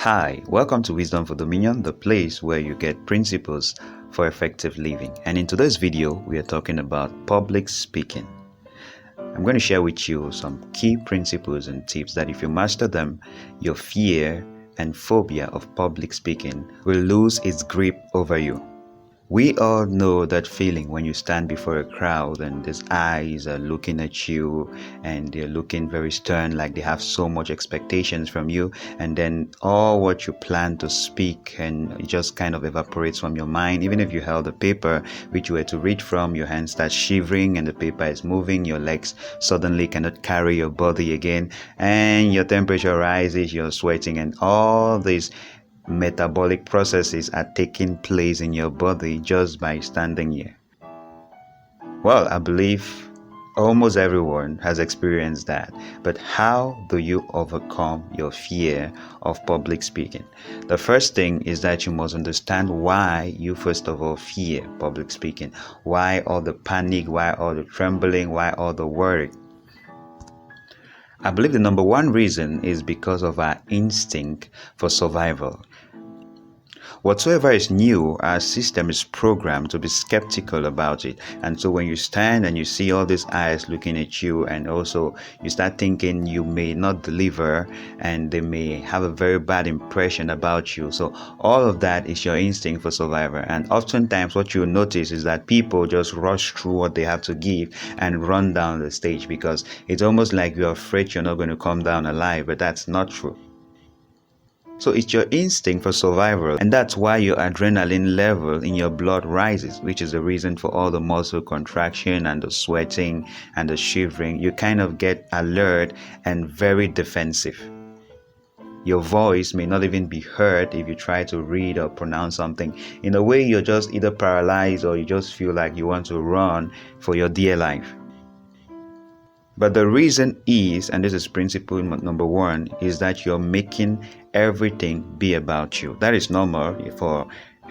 Hi, welcome to Wisdom for Dominion, the place where you get principles for effective living. And in today's video, we are talking about public speaking. I'm going to share with you some key principles and tips that if you master them, your fear and phobia of public speaking will lose its grip over you. We all know that feeling when you stand before a crowd and these eyes are looking at you and they're looking very stern, like they have so much expectations from you, and then all what you plan to speak and it just kind of evaporates from your mind. Even if you held a paper which you were to read from, your hand starts shivering and the paper is moving, your legs suddenly cannot carry your body again, and your temperature rises, you're sweating, and all these metabolic processes are taking place in your body just by standing here. Well, I believe almost everyone has experienced that. But how do you overcome your fear of public speaking? The first thing is that you must understand why you first of all fear public speaking. Why all the panic, why all the trembling, why all the worry? I believe the number one reason is because of our instinct for survival. Whatsoever is new, our system is programmed to be skeptical about it. And so when you stand and you see all these eyes looking at you, and also you start thinking you may not deliver and they may have a very bad impression about you. So all of that is your instinct for survival. And oftentimes what you notice is that people just rush through what they have to give and run down the stage because it's almost like you're afraid you're not going to come down alive, but that's not true. So it's your instinct for survival, and that's why your adrenaline level in your blood rises, which is the reason for all the muscle contraction and the sweating and the shivering. You kind of get alert and very defensive. Your voice may not even be heard if you try to read or pronounce something. In a way, you're just either paralyzed or you just feel like you want to run for your dear life. But the reason is, and this is principle number one, is that you're making everything be about you. That is normal for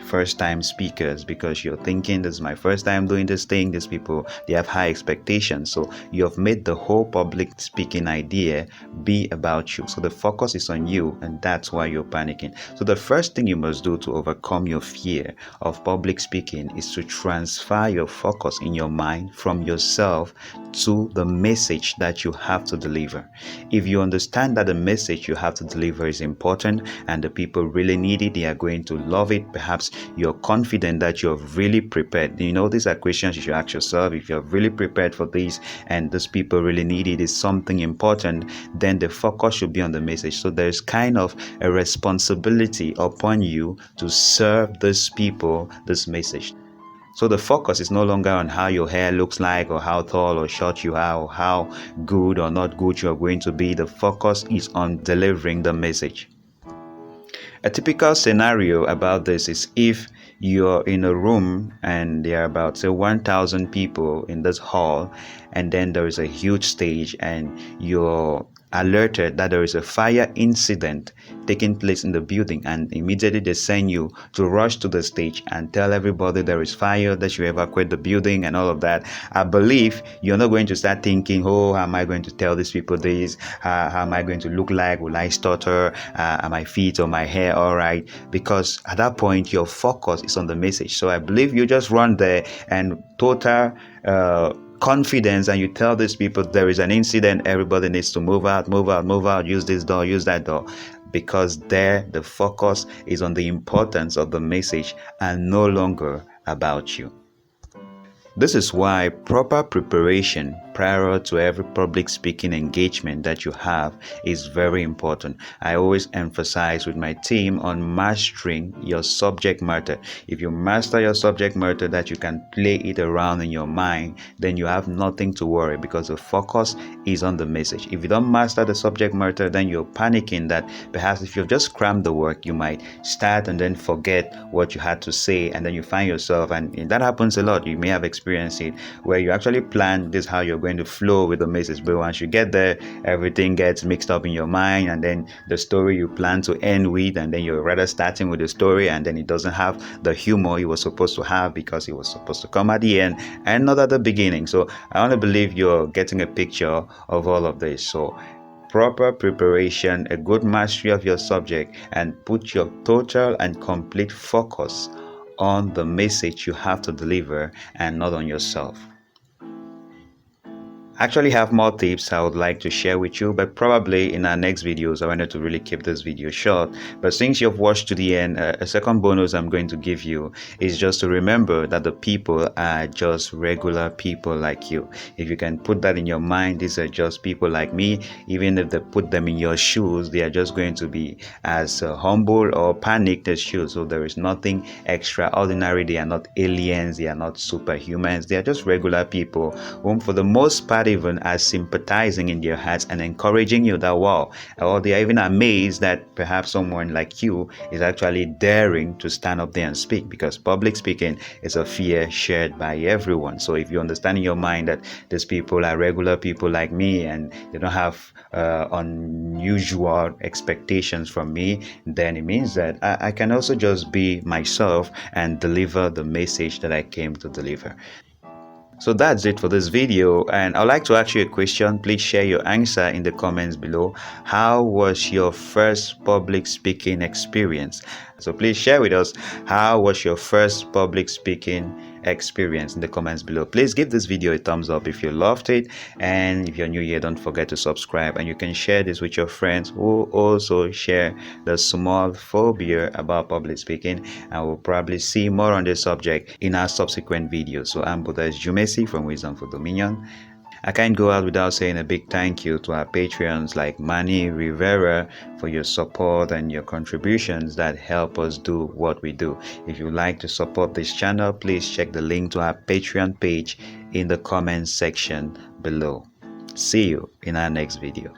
first-time speakers because you're thinking, this is my first time doing this thing. These people, they have high expectations. So you have made the whole public speaking idea be about you. So the focus is on you, and that's why you're panicking. So the first thing you must do to overcome your fear of public speaking is to transfer your focus in your mind from yourself to the message that you have to deliver. If you understand that the message you have to deliver is important and the people really need it, they are going to love it, perhaps you're confident that you're really prepared. You know, these are questions you should ask yourself. If you're really prepared for this and these people really need it, is something important, then the focus should be on the message. So there's kind of a responsibility upon you to serve these people this message. So the focus is no longer on how your hair looks like or how tall or short you are or how good or not good you are going to be. The focus is on delivering the message. A typical scenario about this is if you're in a room and there are about, say, 1,000 people in this hall, and then there is a huge stage and you're alerted that there is a fire incident taking place in the building, and immediately they send you to rush to the stage and tell everybody there is fire, that you evacuate the building and all of that. I believe you're not going to start thinking, oh, how am I going to tell these people this? How am I going to look like? Will I stutter? Are my feet or my hair all right? Because at that point your focus is on the message. So I believe you just run there and total confidence, and you tell these people there is an incident, everybody needs to move out, use this door, use that door, because there the focus is on the importance of the message and no longer about you. This is why proper preparation prior to every public speaking engagement that you have is very important. I always emphasize with my team on mastering your subject matter. If you master your subject matter, that you can play it around in your mind, then you have nothing to worry because the focus is on the message. If you don't master the subject matter, then you're panicking that perhaps if you've just crammed the work, you might start and then forget what you had to say, and then you find yourself, and that happens a lot. You may have experienced it where you actually plan this how you're going to flow with the message, but once you get there, everything gets mixed up in your mind, and then the story you plan to end with, and then you're rather starting with the story, and then it doesn't have the humor it was supposed to have because it was supposed to come at the end and not at the beginning. So I want to believe you're getting a picture of all of this. So proper preparation, a good mastery of your subject, and put your total and complete focus on the message you have to deliver and not on yourself. I actually have more tips I would like to share with you, but probably in our next videos. I wanted to really keep this video short, but since you've watched to the end, a second bonus I'm going to give you is just to remember that the people are just regular people like you. If you can put that in your mind, these are just people like me. Even if they put them in your shoes, they are just going to be as humble or panicked as you. So there is nothing extraordinary. They are not aliens, they are not superhumans, they are just regular people whom for the most part even are sympathizing in their hearts and encouraging you that wow, or they are even amazed that perhaps someone like you is actually daring to stand up there and speak, because public speaking is a fear shared by everyone. So if you understand in your mind that these people are regular people like me and they don't have unusual expectations from me, then it means that I can also just be myself and deliver the message that I came to deliver. So that's it for this video, and I'd like to ask you a question. Please share your answer in the comments below. How was your first public speaking experience? So please share with us, how was your first public speaking experience in the comments below. Please give this video a thumbs up if you loved it, and if you're new here, don't forget to subscribe, and you can share this with your friends who also share the small phobia about public speaking, and we'll probably see more on this subject in our subsequent videos. So I'm Bodas Djoumessi from Wisdom for Dominion. I can't go out without saying a big thank you to our Patreons like Manny Rivera for your support and your contributions that help us do what we do. If you'd like to support this channel, please check the link to our Patreon page in the comments section below. See you in our next video.